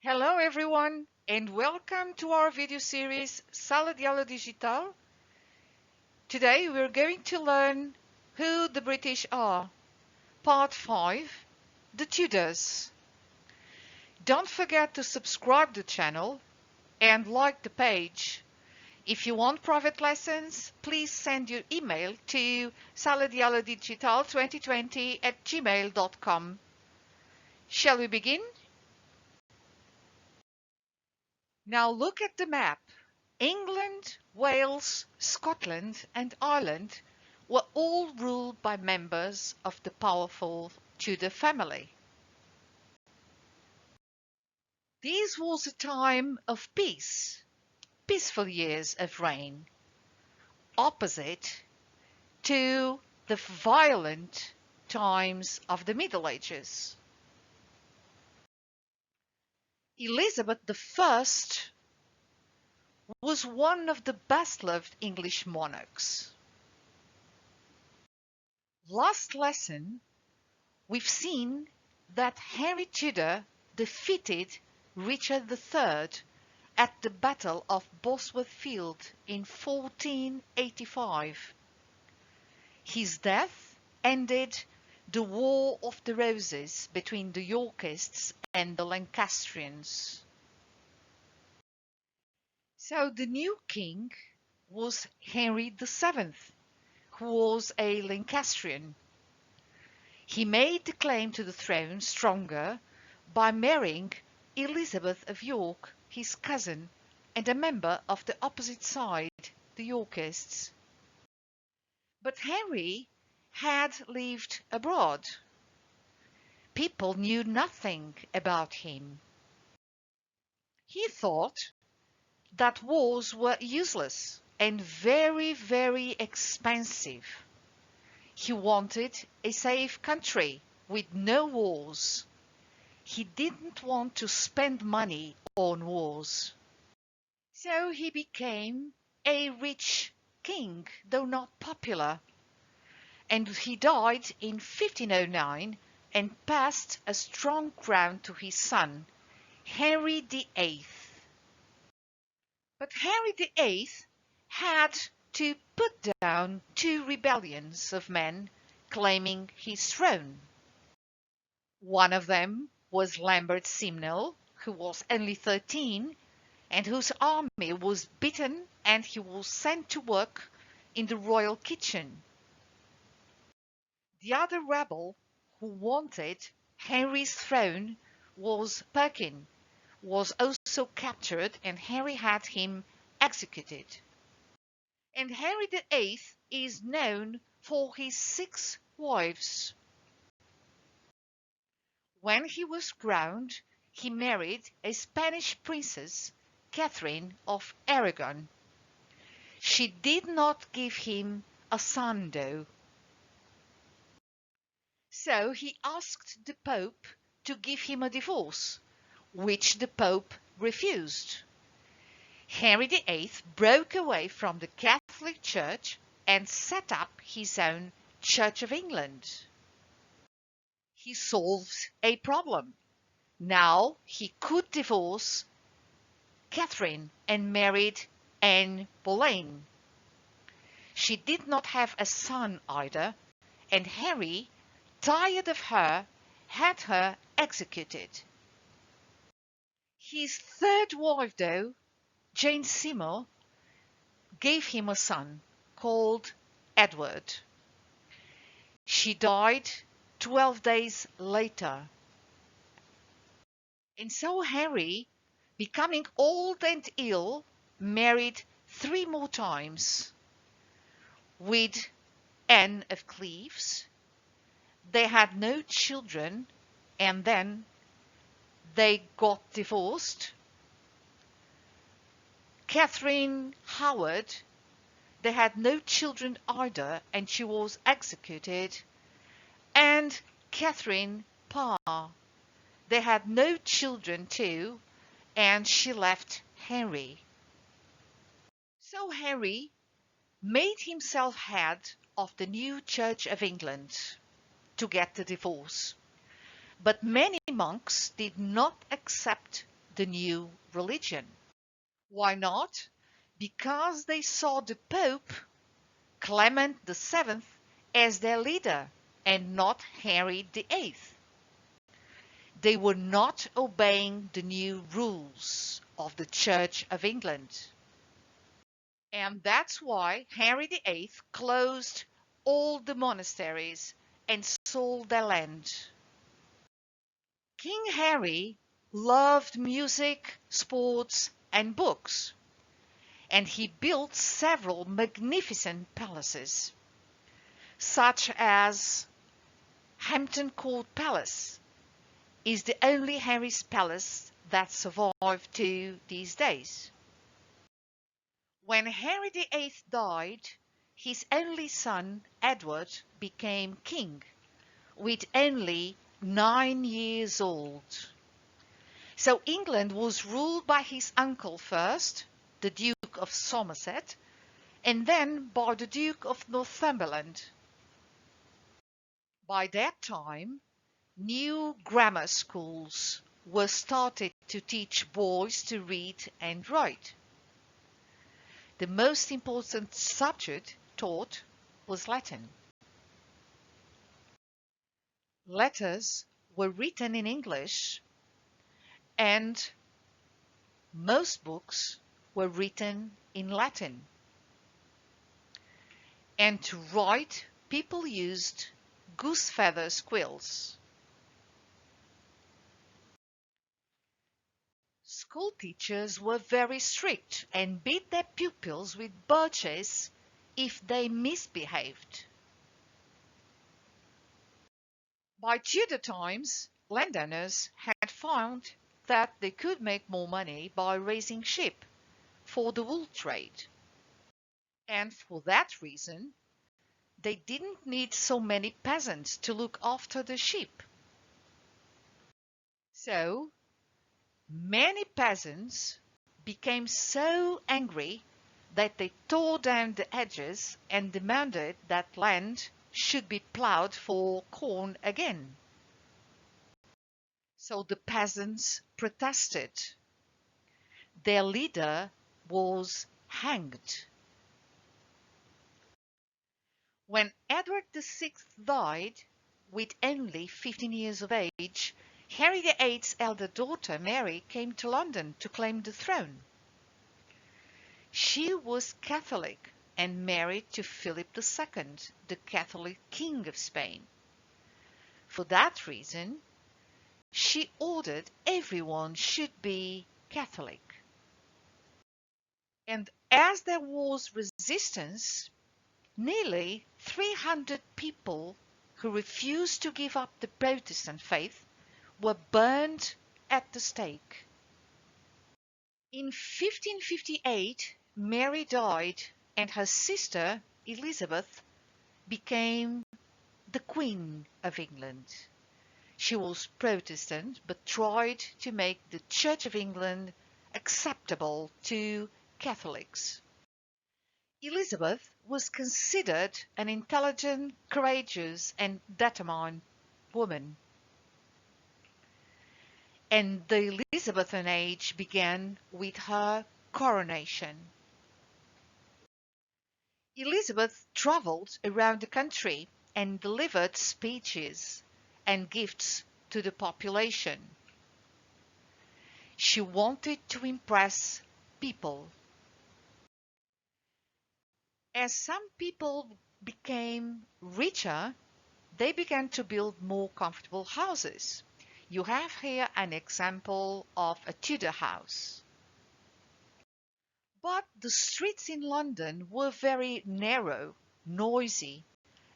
Hello everyone and welcome to our video series Sala aula Digital. Today we're going to learn who the British are. Part 5, the Tudors. Don't forget to subscribe to the channel and like the page. If you want private lessons, please send your email to saladialadigital2020@gmail.com. Shall we begin? Now look at the map. England, Wales, Scotland and Ireland were all ruled by members of the powerful Tudor family. This was a time of peace, peaceful years of reign, opposite to the violent times of the Middle Ages. Elizabeth I was one of the best-loved English monarchs. Last lesson, we've seen that Henry Tudor defeated Richard III at the Battle of Bosworth Field in 1485. His death ended the War of the Roses between the Yorkists and the Lancastrians. So the new king was Henry VII, who was a Lancastrian. He made the claim to the throne stronger by marrying Elisabeth of York, his cousin, and a member of the opposite side, the Yorkists. But Henry had lived abroad. People knew nothing about him. He thought that wars were useless and very, very expensive. He wanted a safe country with no wars. He didn't want to spend money on wars. So he became a rich king, though not popular. And he died in 1509 and passed a strong crown to his son, Henry VIII. But Henry VIII had to put down two rebellions of men claiming his throne. One of them was Lambert Simnel, who was only 13 and whose army was beaten, and he was sent to work in the royal kitchen. The other rebel who wanted Henry's throne was Perkin, was also captured, and Henry had him executed. And Henry VIII is known for his 6 wives. When he was crowned, he married a Spanish princess, Catherine of Aragon. She did not give him a son, though. So he asked the Pope to give him a divorce, which the Pope refused. Henry VIII broke away from the Catholic Church and set up his own Church of England. He solved a problem. Now he could divorce Catherine and married Anne Boleyn. She did not have a son either, and Henry, tired of her, had her executed. His third wife, though, Jane Seymour, gave him a son called Edward. She died 12 days later. And so Henry, becoming old and ill, married 3 more times. With Anne of Cleves, they had no children, and then they got divorced. Catherine Howard, they had no children either, and she was executed. And Catherine Parr, they had no children too, and she left Henry. So Henry made himself head of the new Church of England to get the divorce. But many monks did not accept the new religion. Why not? Because they saw the Pope, Clement VII, as their leader and not Henry VIII. They were not obeying the new rules of the Church of England. And that's why Henry VIII closed all the monasteries and sold their land. King Henry loved music, sports, and books, and he built several magnificent palaces, such as Hampton Court Palace is the only Henry's palace that survived to these days. When Henry VIII died, his only son, Edward, became king, with only 9 years old. So England was ruled by his uncle first, the Duke of Somerset, and then by the Duke of Northumberland. By that time, new grammar schools were started to teach boys to read and write. The most important subject taught was Latin. Letters were written in English, and most books were written in Latin. And to write, people used goose feather quills. School teachers were very strict and beat their pupils with birches if they misbehaved. By Tudor times, landowners had found that they could make more money by raising sheep for the wool trade. And for that reason, they didn't need so many peasants to look after the sheep. So, many peasants became so angry that they tore down the hedges and demanded that land should be plowed for corn again. So the peasants protested. Their leader was hanged. When Edward VI died, with only 15 years of age, Henry VIII's elder daughter Mary came to London to claim the throne. She was Catholic and married to Philip II, the Catholic King of Spain. For that reason, she ordered everyone should be Catholic. And as there was resistance, nearly 300 people who refused to give up the Protestant faith were burned at the stake. In 1558, Mary died and her sister Elisabeth became the Queen of England. She was Protestant but tried to make the Church of England acceptable to Catholics. Elisabeth was considered an intelligent, courageous, and determined woman. And the Elizabethan age began with her coronation. Elizabeth traveled around the country and delivered speeches and gifts to the population. She wanted to impress people. As some people became richer, they began to build more comfortable houses. You have here an example of a Tudor house. But the streets in London were very narrow, noisy,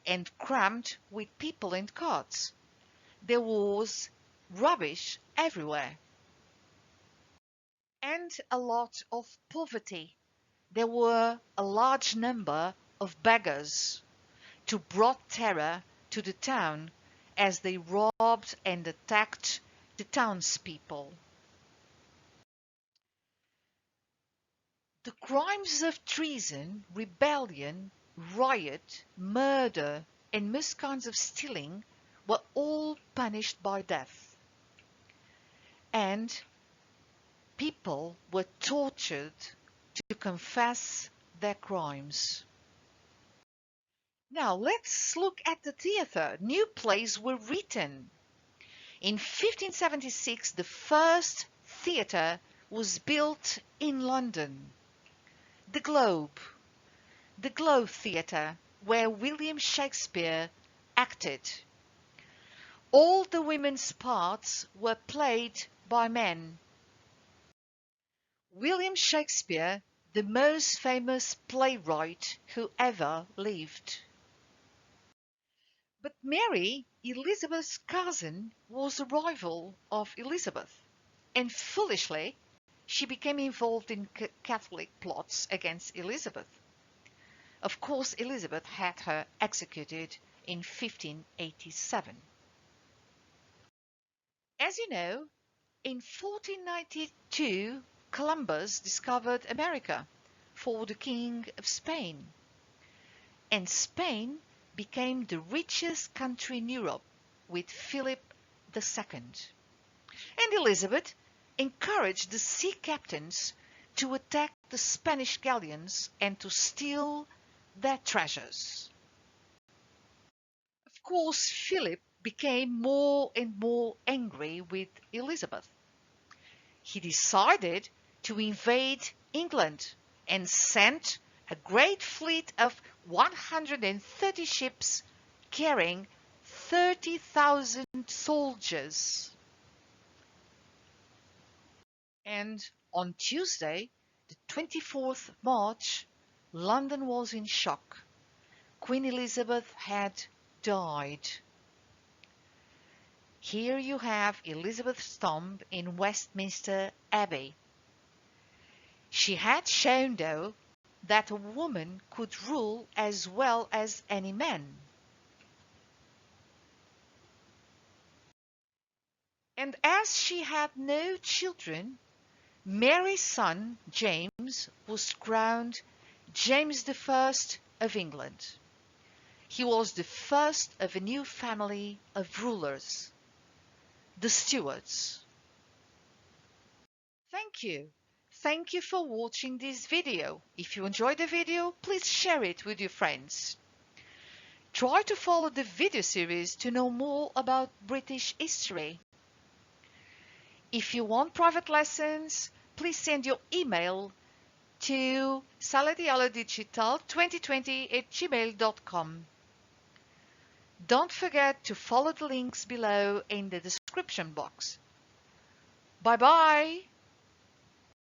and crammed with people and carts. There was rubbish everywhere. And a lot of poverty. There were a large number of beggars who brought terror to the town as they robbed and attacked the townspeople. The crimes of treason, rebellion, riot, murder, and most kinds of stealing were all punished by death. And people were tortured to confess their crimes. Now let's look at the theatre. New plays were written. In 1576, the first theatre was built in London. The Globe Theatre, where William Shakespeare acted. All the women's parts were played by men. William Shakespeare, the most famous playwright who ever lived. But Mary, Elizabeth's cousin, was a rival of Elizabeth, and foolishly, she became involved in Catholic plots against Elizabeth. Of course, Elizabeth had her executed in 1587. As you know, in 1492, Columbus discovered America for the King of Spain, and Spain became the richest country in Europe with Philip II. And Elizabeth encouraged the sea captains to attack the Spanish galleons and to steal their treasures. Of course, Philip became more and more angry with Elizabeth. He decided to invade England and sent a great fleet of 130 ships carrying 30,000 soldiers. And on Tuesday, the 24th March, London was in shock. Queen Elizabeth had died. Here you have Elizabeth's tomb in Westminster Abbey. She had shown, though, that a woman could rule as well as any man. And as she had no children, Mary's son, James, was crowned James I of England. He was the first of a new family of rulers, the Stuarts. Thank you. Thank you for watching this video. If you enjoyed the video, please share it with your friends. Try to follow the video series to know more about British history. If you want private lessons, please send your email to saladigital2020@gmail.com. Don't forget to follow the links below in the description box. Bye bye!